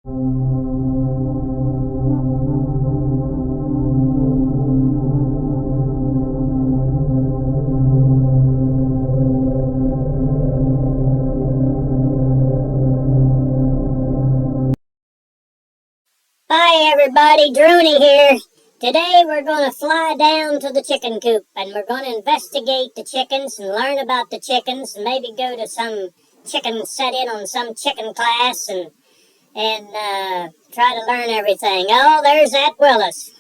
Hi everybody, Droney here. Today we're going to fly down to the chicken coop and we're going to investigate the chickens and learn about the chickens and maybe go to some chicken set-in on some chicken class and try to learn everything. Oh, there's that Willis.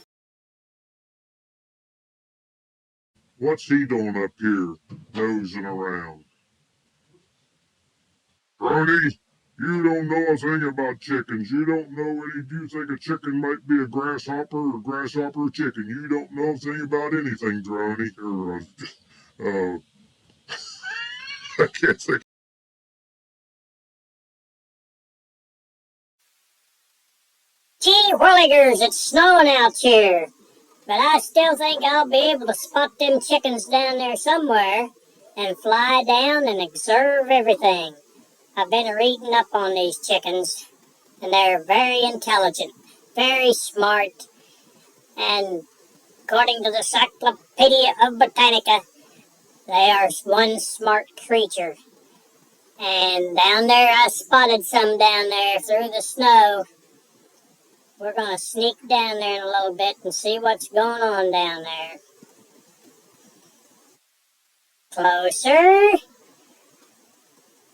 What's he doing up here, nosing around? Droney, you don't know a thing about chickens. You don't know if you think a chicken might be a grasshopper or grasshopper a chicken. You don't know a thing about anything, Droney. I can't think. Gee whirligers, it's snowing out here. But I still think I'll be able to spot them chickens down there somewhere and fly down and observe everything. I've been reading up on these chickens, and they're very intelligent, very smart, and according to the Encyclopedia of Britannica, they are one smart creature. And down there, I spotted some down there through the snow. We're going to sneak down there in a little bit and see what's going on down there. Closer.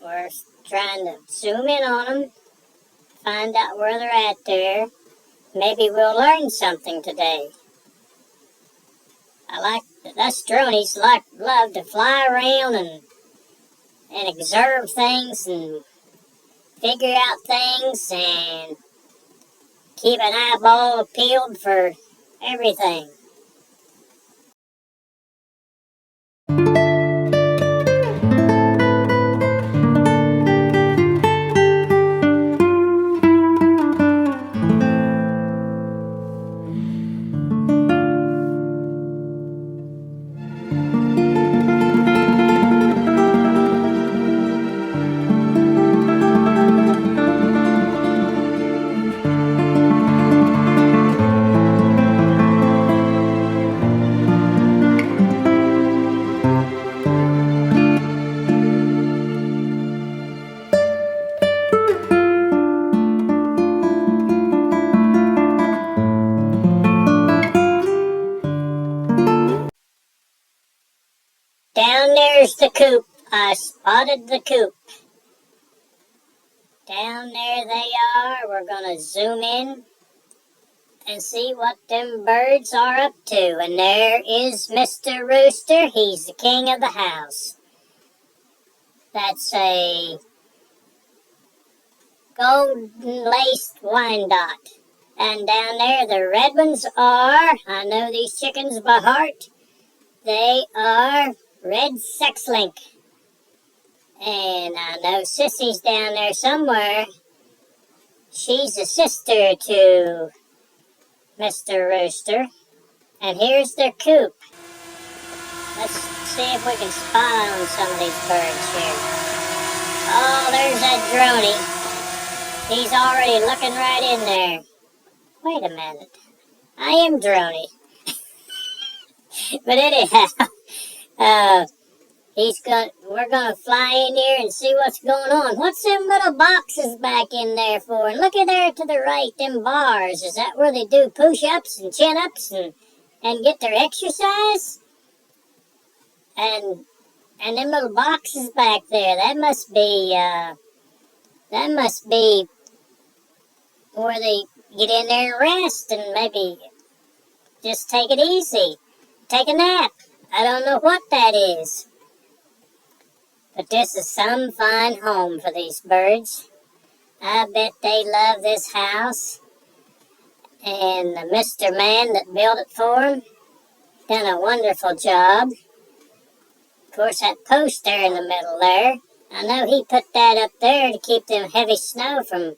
We're trying to zoom in on them, find out where they're at there. Maybe we'll learn something today. Us Dronies love to fly around and observe things and figure out things and keep an eyeball peeled for everything. Down there's the coop. I spotted the coop. Down there they are. We're gonna zoom in and see what them birds are up to. And there is Mr. Rooster. He's the king of the house. That's a golden-laced Wyandotte. And down there the red ones are, I know these chickens by heart, they are red sex-link. And I know Sissy's down there somewhere. She's a sister to Mr. Rooster. And here's their coop. Let's see if we can spy on some of these birds here. Oh, there's that Droney. He's already looking right in there. Wait a minute. I am Droney. But anyhow, we're gonna fly in here and see what's going on. What's them little boxes back in there for? And look at there to the right, them bars. Is that where they do push-ups and chin-ups and get their exercise? And them little boxes back there, that must be where they get in there and rest and maybe just take it easy. Take a nap. I don't know what that is. But this is some fine home for these birds. I bet they love this house. And the Mr. Man that built it for them done a wonderful job. Of course, that post there in the middle there, I know he put that up there to keep them heavy snow from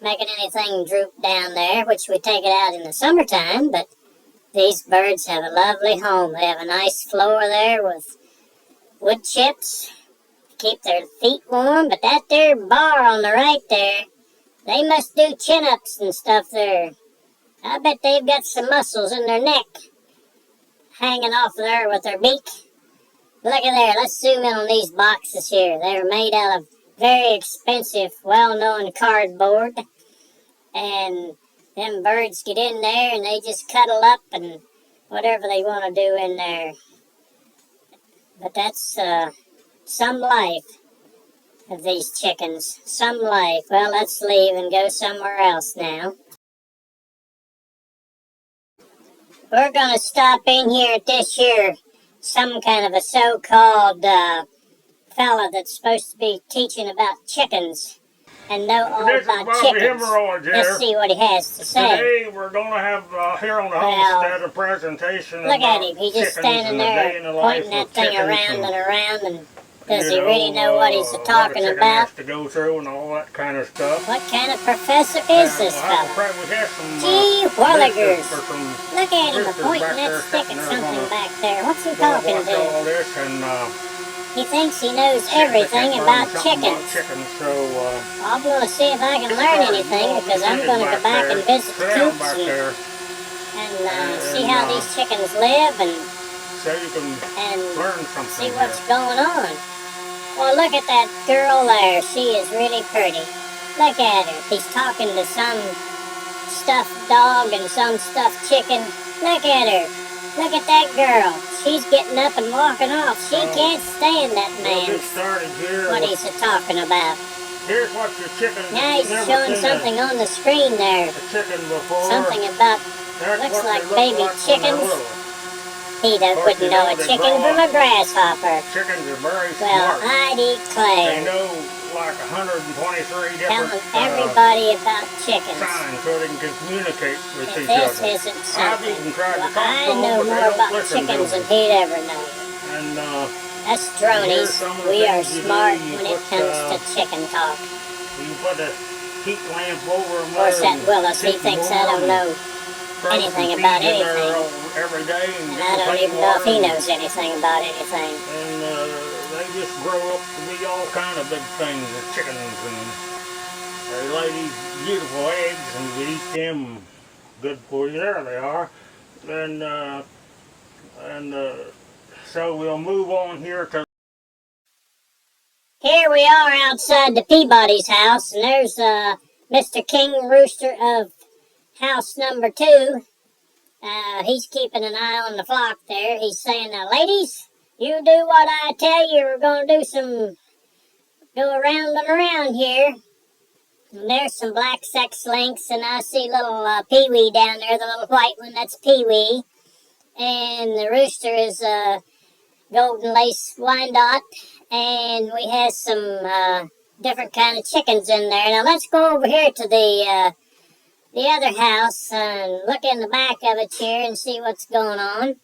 making anything droop down there, which we take it out in the summertime, but these birds have a lovely home. They have a nice floor there with wood chips to keep their feet warm, but that there bar on the right there, They must do chin-ups and stuff there. I bet they've got some muscles in their neck hanging off there with their beak. Look at there. Let's zoom in on these boxes here. They're made out of very expensive, well-known cardboard. And them birds get in there and they just cuddle up and whatever they want to do in there. But that's some life of these chickens. Some life. Well, let's leave and go somewhere else now. We're going to stop in here at this here, some kind of a so-called fella that's supposed to be teaching about chickens and know all about chickens. Let's see what he has to say. Today we're going to have here on the homestead a presentation look about at him. He's just standing there the pointing that thing around and around, and does he really know what he's talking about? To go through and all that kind of stuff. What kind of professor is this fella? Gee whirligers! Look at him pointing that stick at something back there. What's he talking to? He thinks he knows everything about chickens. I'm going to see if I can learn anything, because I'm going to go back and visit the coops and see how these chickens live and see what's going on. Well, look at that girl there. She is really pretty. Look at her. He's talking to some stuffed dog and some stuffed chicken. Look at her. Look at that girl. She's getting up and walking off. She can't stand that man. What he's talking about. Here's what your chicken. Now he's showing something on the screen there. Something about, looks like baby chickens. He wouldn't know a chicken from a grasshopper. Chickens are very smart. Well, I declare. They know like 123 different everybody about chickens. signs so they can communicate with each This other. isn't something. I've even tried to talk I to them, know but they more don't about listen to chickens them. than he'd ever know. And Us Droney's, we are smart when it comes to chicken talk. you put a heat lamp over them. Of course, that Willis, he thinks I don't know anything about anything. Every day And I don't even know if he knows anything about anything. And they just grow up to be all kind of big things, the chickens, and they lay these beautiful eggs, and you eat them. Good for you. There they are. And so we'll move on here to. Here we are outside the Peabody's house, and there's Mr. King Rooster of house number 2. He's keeping an eye on the flock there. He's saying, now, ladies, you do what I tell you. We're going to go around and around here. And there's some black sex links, and I see little Pee-wee down there, the little white one. That's Pee-wee. And the rooster is golden lace Wyandotte. And we have some different kind of chickens in there. Now, let's go over here to the other house and look in the back of it here and see what's going on.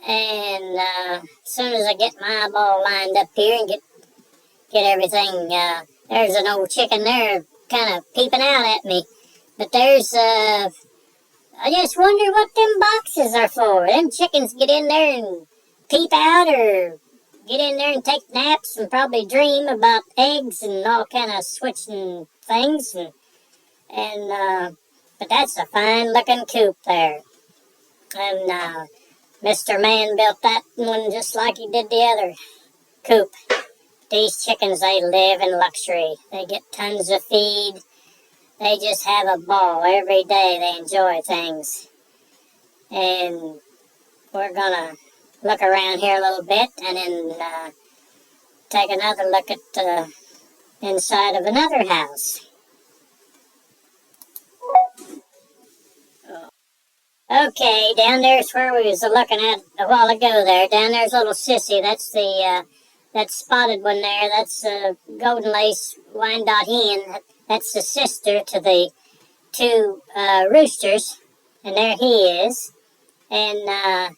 And as soon as I get my eyeball lined up here and get everything, there's an old chicken there kind of peeping out at me. But there's, I just wonder what them boxes are for. Them chickens get in there and peep out or get in there and take naps and probably dream about eggs and all kind of switching things. But that's a fine looking coop there. And Mr. Man built that one just like he did the other coop. These chickens, they live in luxury. They get tons of feed. They just have a ball every day. They enjoy things. And we're gonna look around here a little bit and then take another look at the inside of another house. Okay, down there's where we was looking at a while ago there. Down there's little Sissy. That's the that spotted one there. That's golden lace Wyandotte hen. That's the sister to the 2 roosters. And there he is. And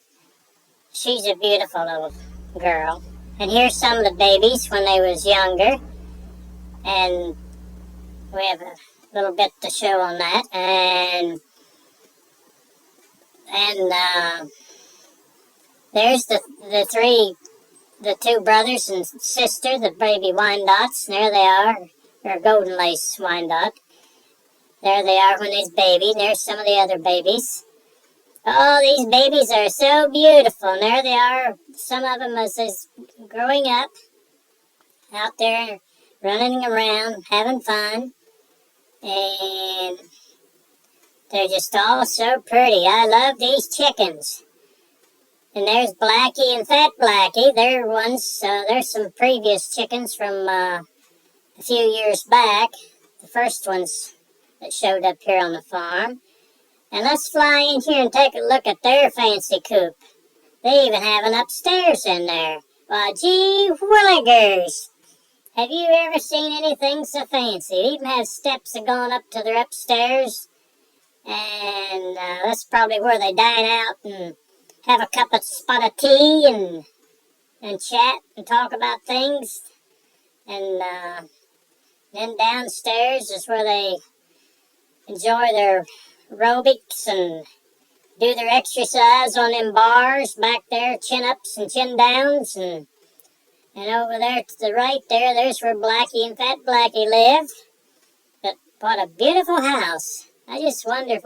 she's a beautiful little girl. And here's some of the babies when they was younger. And we have a little bit to show on that. And there's the 2 brothers and sister, the baby Wyandottes. And there they are. They're golden lace Wyandotte. There they are when there's baby. There's some of the other babies. Oh, these babies are so beautiful. And there they are. Some of them is growing up out there, running around, having fun. And they're just all so pretty. I love these chickens. And there's Blackie and Fat Blackie. They're ones, there's some previous chickens from a few years back. The first ones that showed up here on the farm. And let's fly in here and take a look at their fancy coop. They even have an upstairs in there. Why, gee willikers! Have you ever seen anything so fancy? They even have steps that going up to their upstairs. And that's probably where they dine out and have a spot of tea and chat and talk about things. And then downstairs is where they enjoy their aerobics and do their exercise on them bars back there, chin ups and chin downs. And over there to the right there's where Blackie and Fat Blackie live. But what a beautiful house. I just wonder if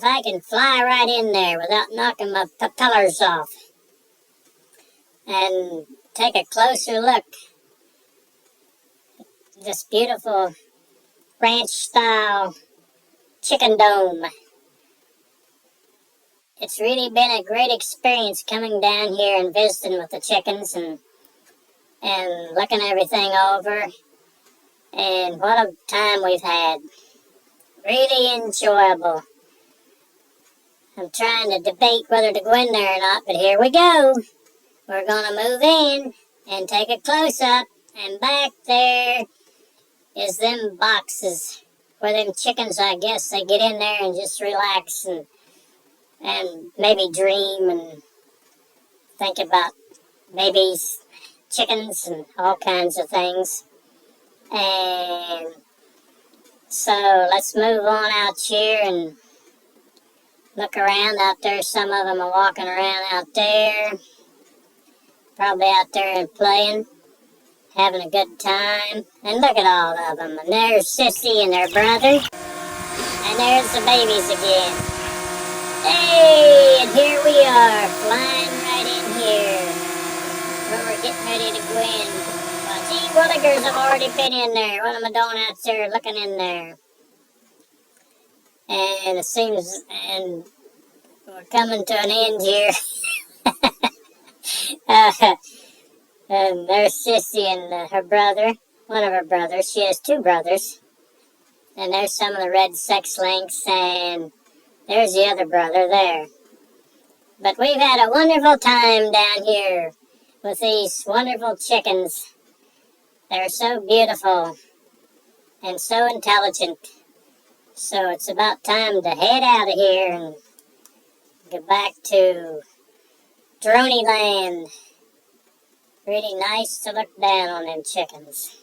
I can fly right in there without knocking my propellers off. And take a closer look. This beautiful ranch-style chicken dome. It's really been a great experience coming down here and visiting with the chickens and looking everything over. And what a time we've had. Really enjoyable. I'm trying to debate whether to go in there or not, but here we go. We're going to move in and take a close-up. And back there is them boxes where them chickens, I guess, they get in there and just relax and maybe dream and think about babies, chickens, and all kinds of things. And so let's move on out here and look around out there. Some of them are walking around out there, probably out there and playing, having a good time. And look at all of them. And there's Sissy and her brother. And there's the babies again. Hey, and here we are, flying right in here, where we're getting ready to go in. Well, gee willikers, I've already been in there. What am I doing out there looking in there? And it seems, and we're coming to an end here. And there's Sissy and her brother, one of her brothers. She has two brothers. And there's some of the red sex links, and there's the other brother there. But we've had a wonderful time down here with these wonderful chickens. They're so beautiful and so intelligent. So it's about time to head out of here and get back to Droney land. Really nice to look down on them chickens.